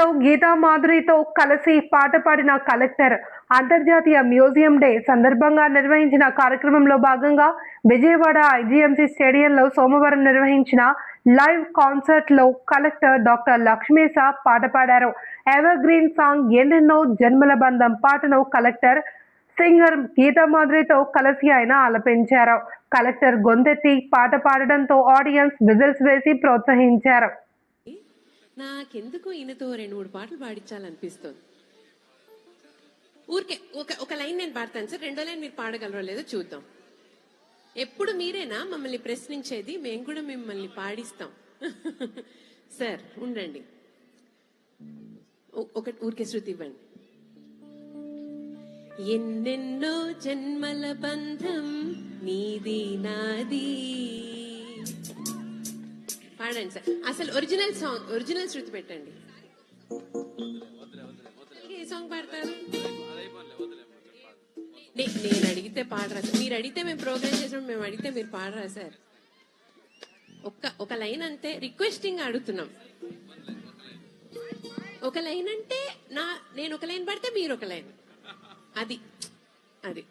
లో గీతా మాధురితో కలిసి పాట పాడిన కలెక్టర్. అంతర్జాతీయ మ్యూజియం డే సందర్భంగా నిర్వహించిన కార్యక్రమంలో భాగంగా విజయవాడ ఐజీఎంసీ స్టేడియంలో సోమవారం నిర్వహించిన లైవ్ కాన్సర్ట్ లో కలెక్టర్ డాక్టర్ లక్ష్మీశ పాట పాడారు. ఎవర్ గ్రీన్ సాంగ్ ఎన్నెన్నో జన్మల బంధం పాటను కలెక్టర్ సింగర్ గీతా మాధురితో కలిసి ఆయన ఆలపించారు. కలెక్టర్ గొంతెత్తి పాట పాడడంతో ఆడియన్స్ విజిల్స్ వేసి ప్రోత్సహించారు. నాకెందుకు ఈయనతో 2-3 పాటలు పాడించాలనిపిస్తుంది. ఊరికే ఒక లైన్ నేను పాడతాను సార్, రెండో లైన్ మీరు పాడగలరో లేదో చూద్దాం. ఎప్పుడు మీరేనా మమ్మల్ని ప్రశ్నించేది? మేము కూడా మిమ్మల్ని పాడిస్తాం. సార్ ఉండండి, ఒక ఊరికే శృతి ఇవ్వండి. ఎన్నెన్నో జన్మల బంధం నీది నాది. పాడండి సార్. అసలు ఒరిజినల్ సాంగ్, ఒరిజినల్ శృతి పెట్టండి. ఏ సాంగ్ పాడతారు? నేను అడిగితే పాడరా సార్? మీరు అడిగితే మేము ప్రోగ్రామ్ చేసినప్పుడు మేము అడిగితే మీరు పాడరా సార్? ఒక లైన్ అంతే, రిక్వెస్టింగ్ అడుగుతున్నాం. ఒక లైన్ అంటే నేను ఒక లైన్ పడితే మీరు ఒక లైన్, అది అది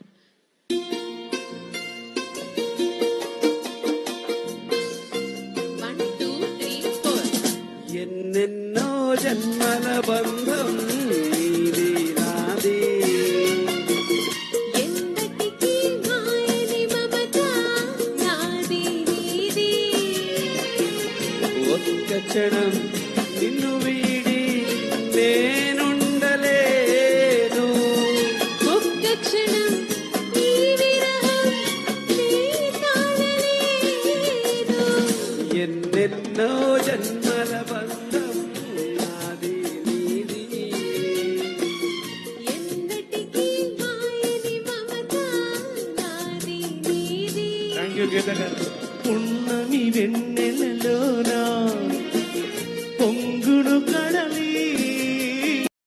ఎన్నెన్నో జన్మల బంధం నీది నాది. ఎందటికి మాయని మమత నాది నీది. ఒక్క క్షణం నిన్ను వీడి నేనుండలేను. ఒక్క క్షణం నీ విరహం నీ తాళలేను. ఎన్నెన్నో జన్మల బంధం నాది నీది. ఎందటికి మాయని మమత నాది నీది. థ్యాంక్ యూ గీత గారు. పున్నమి వెన్నెలలోనా